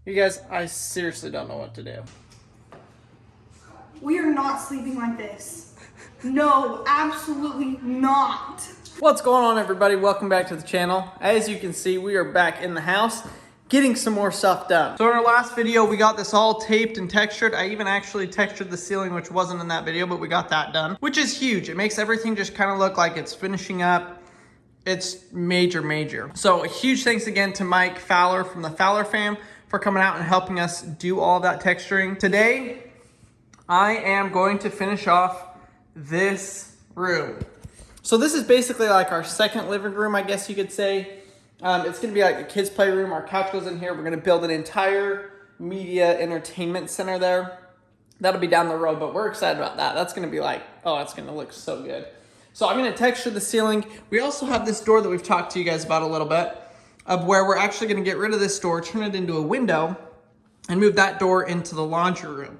You guys, I seriously don't know what to do. We are not sleeping like this. No, absolutely not. What's going on, everybody? Welcome back to the channel. As you can see, we are back in the house getting some more stuff done. So in our last video, we got this all taped and textured. I even actually textured the ceiling, which wasn't in that video, but we got that done, which is huge. It makes everything just kind of look like it's finishing up. It's major. So a huge thanks again to Mike Fowler from the Fowler fam for coming out and helping us do all of that texturing. Today, I am going to finish off this room. So this is basically like our second living room, I guess you could say. It's gonna be like a kids' playroom. Our couch goes in here. We're gonna build an entire media entertainment center there. That'll be down the road, but we're excited about that. That's gonna be like, oh, it's gonna look so good. So I'm gonna texture the ceiling. We also have this door that we've talked to you guys about a little bit, of where we're actually gonna get rid of this door, turn it into a window, and move that door into the laundry room.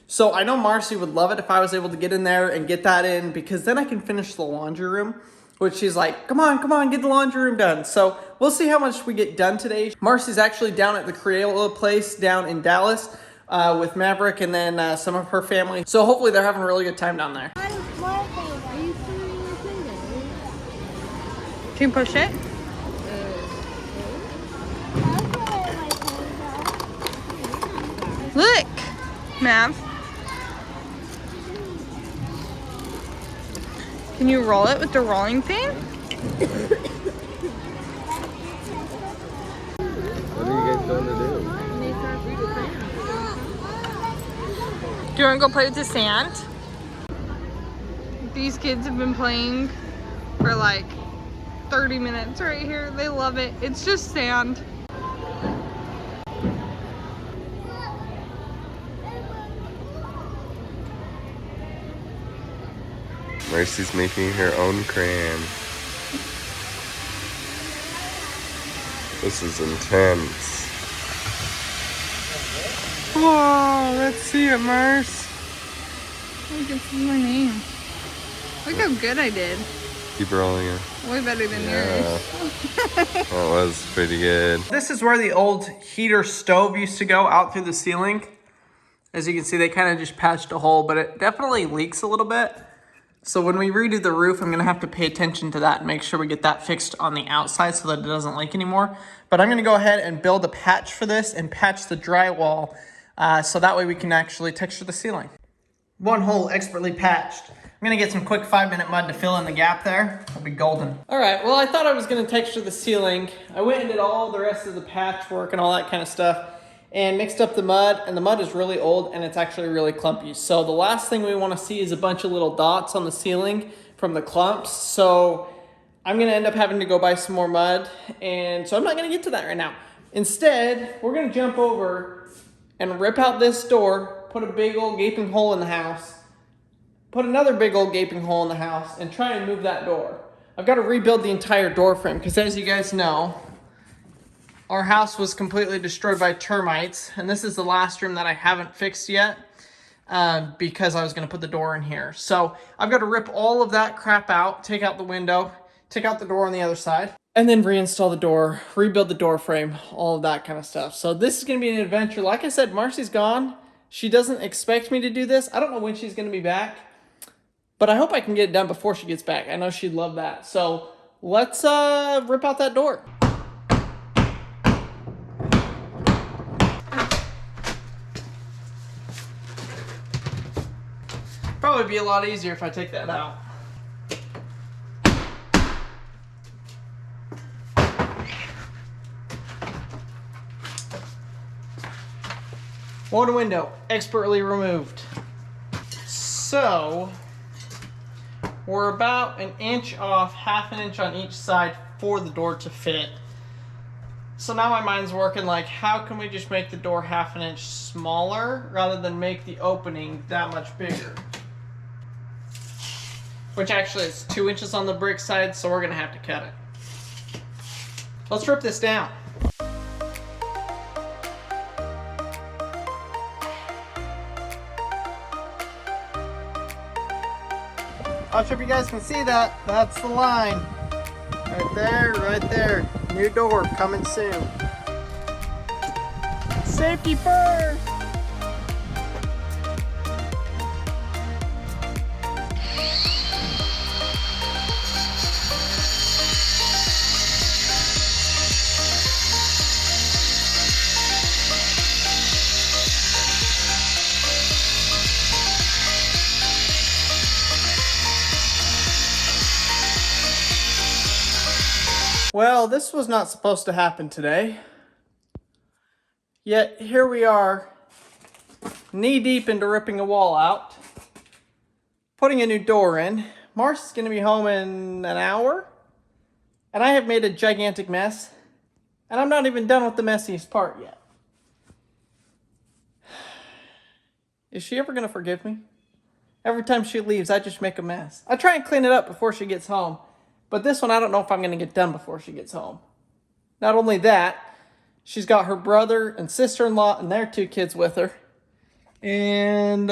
So I know Marcy would love it if I was able to get in there and get that in, because then I can finish the laundry room, which she's like, come on, get the laundry room done. So we'll see how much we get done today. Marcy's actually down at the Crayola place down in Dallas with Maverick and then some of her family. So hopefully they're having a really good time down there. Can you push it? Look, Mav. Can you roll it with the rolling thing? What are you guys going to do? Do you want to go play with the sand? These kids have been playing for like 30 minutes right here. They love it. It's just sand. Marcy's making her own crayon. This is intense. Whoa, let's see it, Marcy. Look, it's my name. Look how good I did. Keep rolling it. Way better than yours. That was pretty good. This is where the old heater stove used to go out through the ceiling. As you can see, they kind of just patched a hole, but it definitely leaks a little bit. So when we redo the roof, I'm gonna have to pay attention to that and make sure we get that fixed on the outside so that it doesn't leak anymore. But I'm gonna go ahead and build a patch for this and patch the drywall so that way we can actually texture the ceiling. One hole expertly patched. I'm gonna get some quick 5-minute mud to fill in the gap there. It'll be golden. All right, well, I thought I was gonna texture the ceiling. I went and did all the rest of the patchwork and all that kind of stuff and mixed up the mud, and the mud is really old and it's actually really clumpy. So the last thing we wanna see is a bunch of little dots on the ceiling from the clumps. So I'm gonna end up having to go buy some more mud, and so I'm not gonna get to that right now. Instead, we're gonna jump over and rip out this door, put a big old gaping hole in the house, put another big old gaping hole in the house, and try and move that door. I've got to rebuild the entire door frame because, as you guys know, our house was completely destroyed by termites, and this is the last room that I haven't fixed yet because I was going to put the door in here. So I've got to rip all of that crap out, take out the window, take out the door on the other side, and then reinstall the door, rebuild the door frame, all of that kind of stuff. So this is going to be an adventure. Like I said, Marcy's gone. She doesn't expect me to do this. I don't know when she's going to be back, but I hope I can get it done before she gets back. I know she'd love that. So let's rip out that door. Probably be a lot easier if I take that out. One window, expertly removed. So we're about an inch off, half an inch on each side for the door to fit. So now my mind's working like, how can we just make the door half an inch smaller rather than make the opening that much bigger? Which actually is 2 inches on the brick side, so we're gonna have to cut it. Let's rip this down. Not sure if you guys can see that. That's the line. Right there, right there. New door coming soon. Safety first. Well, this was not supposed to happen today. Yet here we are, knee deep into ripping a wall out, putting a new door in. Marcy's gonna be home in an hour, and I have made a gigantic mess, and I'm not even done with the messiest part yet. Is she ever gonna forgive me? Every time she leaves, I just make a mess. I try and clean it up before she gets home, but this one I don't know if I'm gonna get done before she gets home. Not only that, she's got her brother and sister-in-law and their 2 kids with her. And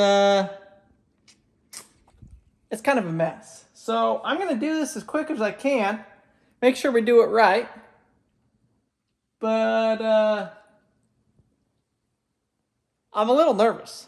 it's kind of a mess. So I'm going to do this as quick as I can. Make sure we do it right. But I'm a little nervous.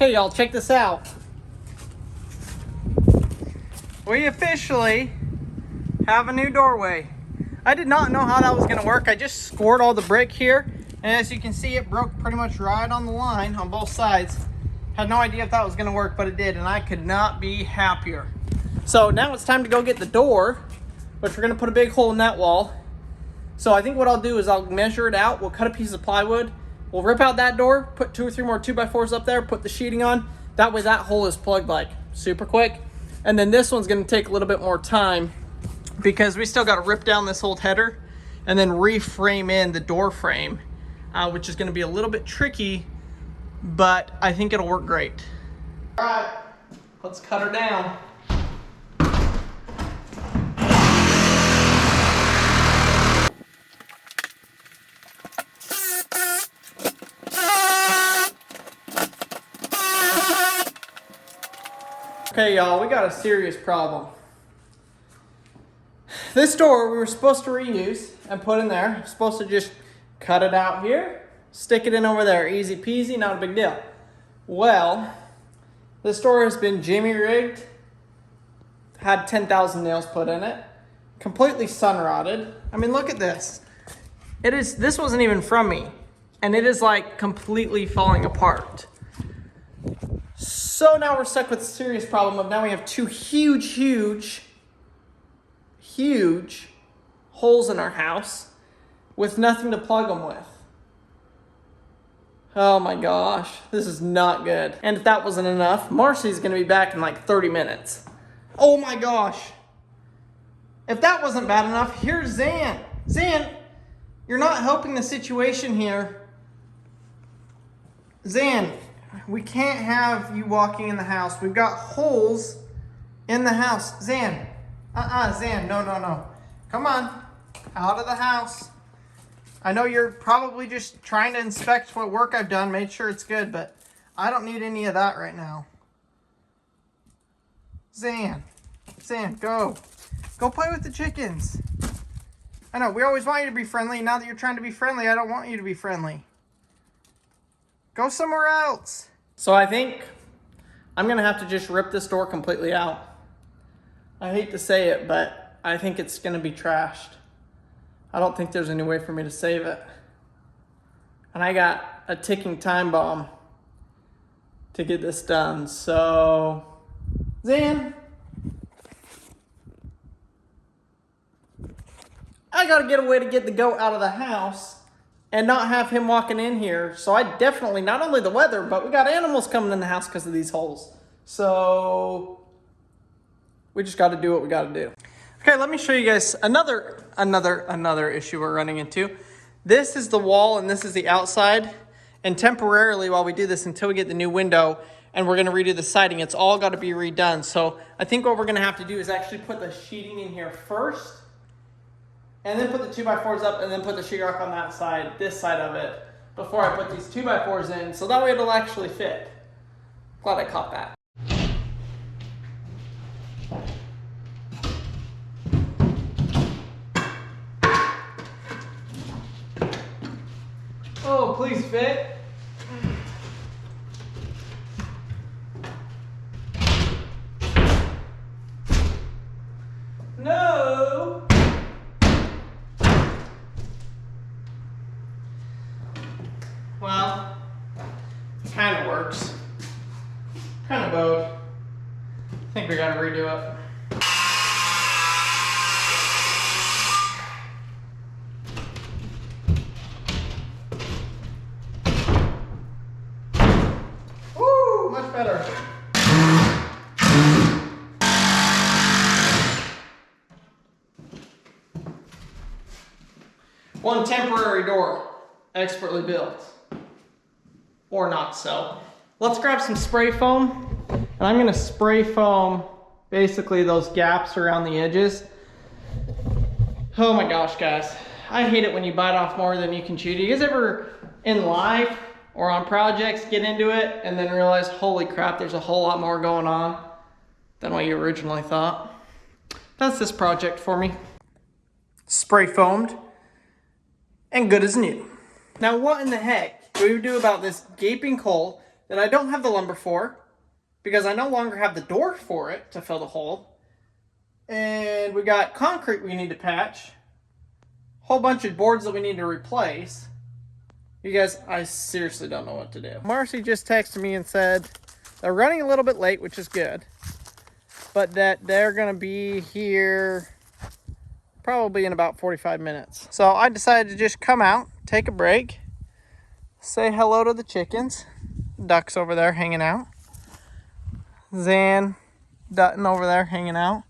Okay, y'all, check this out. We officially have a new doorway. I did not know how that was gonna work. I just scored all the brick here, and as you can see, it broke pretty much right on the line on both sides. Had no idea if that was gonna work, but it did, and I could not be happier. So now it's time to go get the door, which we're gonna put a big hole in that wall. So I think what I'll do is I'll measure it out. We'll cut a piece of plywood. We'll rip out that door, put 2 or 3 more 2x4s up there, put the sheeting on. That way that hole is plugged like super quick. And then this one's gonna take a little bit more time because we still gotta rip down this old header and then reframe in the door frame, which is gonna be a little bit tricky, but I think it'll work great. All right, let's cut her down. Okay, y'all, we got a serious problem. This door we were supposed to reuse and put in there. Supposed to just cut it out here, stick it in over there. Easy peasy, not a big deal. Well, this door has been jimmy rigged, had 10,000 nails put in it, completely sun rotted. I mean, look at this. This wasn't even from me, and it is like completely falling apart. So now we're stuck with a serious problem of now we have 2 huge holes in our house with nothing to plug them with. Oh my gosh, this is not good. And if that wasn't enough, Marcy's gonna be back in like 30 minutes. Oh my gosh. If that wasn't bad enough, here's Zan. Zan, you're not helping the situation here. Zan, we can't have you walking in the house. We've got holes in the house. Zan. Zan. No. Come on. Out of the house. I know you're probably just trying to inspect what work I've done, made sure it's good, but I don't need any of that right now. Zan, go. Go play with the chickens. I know, we always want you to be friendly. Now that you're trying to be friendly, I don't want you to be friendly. Go somewhere else. So I think I'm gonna have to just rip this door completely out. I hate to say it, but I think it's gonna be trashed. I don't think there's any way for me to save it. And I got a ticking time bomb to get this done. So, Zan, I gotta get a way to get the goat out of the house and not have him walking in here. So I definitely, not only the weather, but we got animals coming in the house because of these holes. So we just got to do what we got to do. Okay, let me show you guys another issue we're running into. This is the wall and this is the outside. And temporarily, while we do this until we get the new window and we're gonna redo the siding, it's all gotta be redone. So I think what we're gonna have to do is actually put the sheeting in here first, and then put the 2x4s up, and then put the sheetrock on that side, this side of it, before I put these 2x4s in, so that way it'll actually fit. Glad I caught that. Oh, please fit. No. Well, kind of works. Kind of both. I think we gotta redo it. Woo, much better. One temporary door, expertly built. Or not so. Let's grab some spray foam, and I'm gonna spray foam basically those gaps around the edges. Oh my gosh, guys. I hate it when you bite off more than you can chew. Do you guys ever in life or on projects get into it and then realize, holy crap, there's a whole lot more going on than what you originally thought? That's this project for me. Spray foamed and good as new. Now what in the heck do we do about this gaping hole that I don't have the lumber for, because I no longer have the door for it to fill the hole, and we got concrete we need to patch, whole bunch of boards that we need to replace. You guys, I seriously don't know what to do. Marcy just texted me and said they're running a little bit late, which is good, but that they're gonna be here probably in about 45 minutes. So I decided to just come out, take a break, say hello to the chickens. Ducks over there hanging out. Zan, Dutton over there hanging out.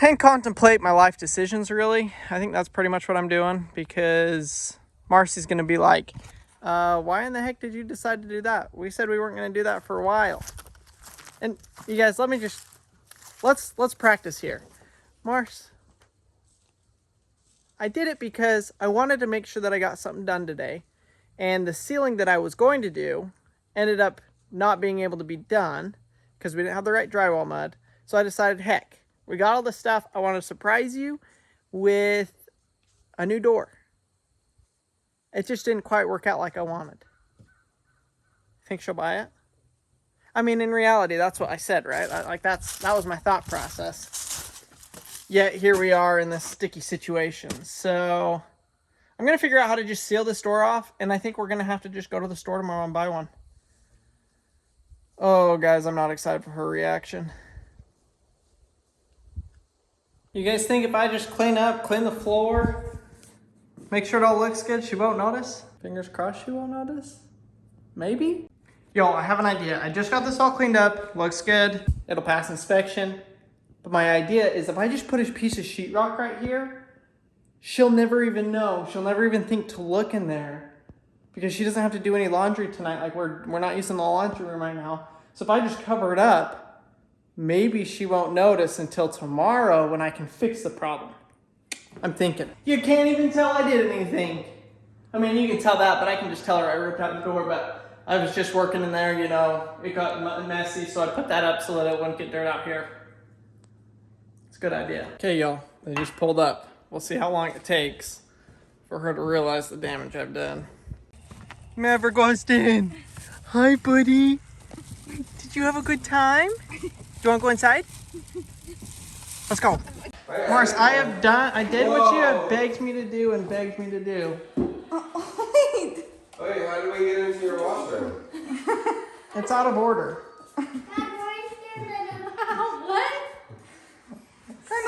And contemplate my life decisions, really. I think that's pretty much what I'm doing, because Marcy's going to be like, why in the heck did you decide to do that? We said we weren't going to do that for a while. And you guys, let me just, let's practice here. Mars, I did it because I wanted to make sure that I got something done today. And the ceiling that I was going to do ended up not being able to be done because we didn't have the right drywall mud. So I decided, heck, we got all this stuff. I want to surprise you with a new door. It just didn't quite work out like I wanted. Think she'll buy it? I mean, in reality, that's what I said, right? That was my thought process. Yet here we are in this sticky situation. So I'm going to figure out how to just seal this door off, and I think we're going to have to just go to the store tomorrow and buy one. Oh, guys, I'm not excited for her reaction. You guys think if I just clean the floor, make sure it all looks good, she won't notice? Fingers crossed she won't notice? Maybe? Yo, I have an idea. I just got this all cleaned up, looks good, it'll pass inspection. But my idea is if I just put a piece of sheetrock right here, she'll never even know. She'll never even think to look in there because she doesn't have to do any laundry tonight. Like we're not using the laundry room right now. So if I just cover it up, maybe she won't notice until tomorrow when I can fix the problem. I'm thinking. You can't even tell I did anything. I mean, you can tell that, but I can just tell her I ripped out the door, but I was just working in there, you know, it got messy, so I put that up so that it wouldn't get dirt out here. It's a good idea. Okay, y'all, they just pulled up. We'll see how long it takes for her to realize the damage I've done. Never Gustin. Hi, buddy. Did you have a good time? Do you want to go inside? Let's go. Morris, I did what you have begged me to do and begged me to do. Wait, how did we get into your washroom? It's out of order.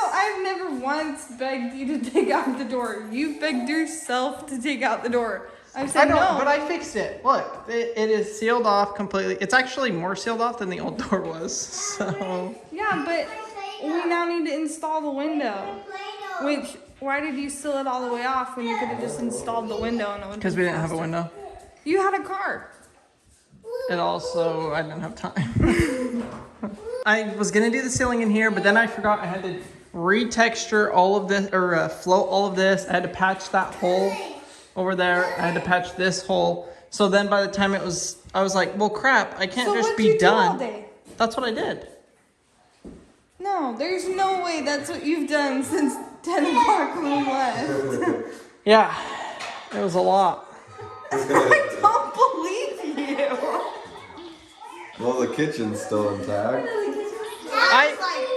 I I've never once begged you to take out the door. You've begged yourself to take out the door. I've said I know, no. but I fixed it. Look, it is sealed off completely. It's actually more sealed off than the old door was. So Yeah, but we now need to install the window. Which, why did you seal it all the way off when you could have just installed the window and it would? because we didn't have a window. You had a car. And also, I didn't have time. I was gonna do the ceiling in here, but then I forgot I had to retexture all of this, or float all of this. I had to patch that hole over there. I had to patch this hole. So then by the time it was, I was like, well, crap, I can't So just what'd be you do done. all day? That's what I did. No, there's no way that's what you've done since 10 o'clock when we left. Yeah, it was a lot. I don't believe you. Well, the kitchen's still intact.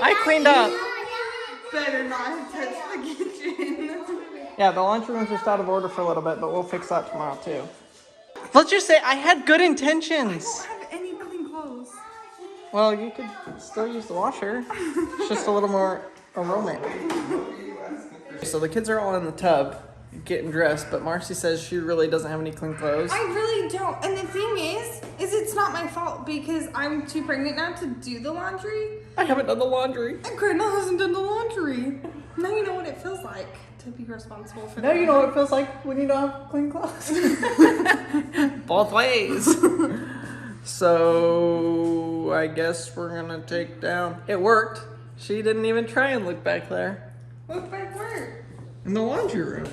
I cleaned up. Better not have touched the kitchen. Yeah, the lunchroom's just out of order for a little bit, but we'll fix that tomorrow too. Let's just say I had good intentions. I don't have any clean clothes. Well, you could still use the washer. It's just a little more aromatic. So the kids are all in the tub getting dressed, but Marcy says she really doesn't have any clean clothes. I really don't. And the thing is it's not my fault because I'm too pregnant now to do the laundry. I haven't done the laundry. And Grandma hasn't done the laundry. Now you know what it feels like to be responsible for Now you know what it feels like when you don't have clean clothes. Both ways. So I guess we're gonna take down. It worked. She didn't even try and look back there. Look back where? In the laundry room.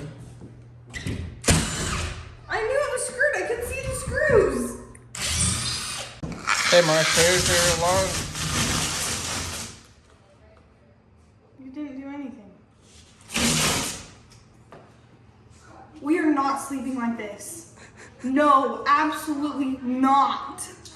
I knew it was screwed. I could see the screws. Hey, Marcy, here's your alarm. You didn't do anything. We are not sleeping like this. No, absolutely not.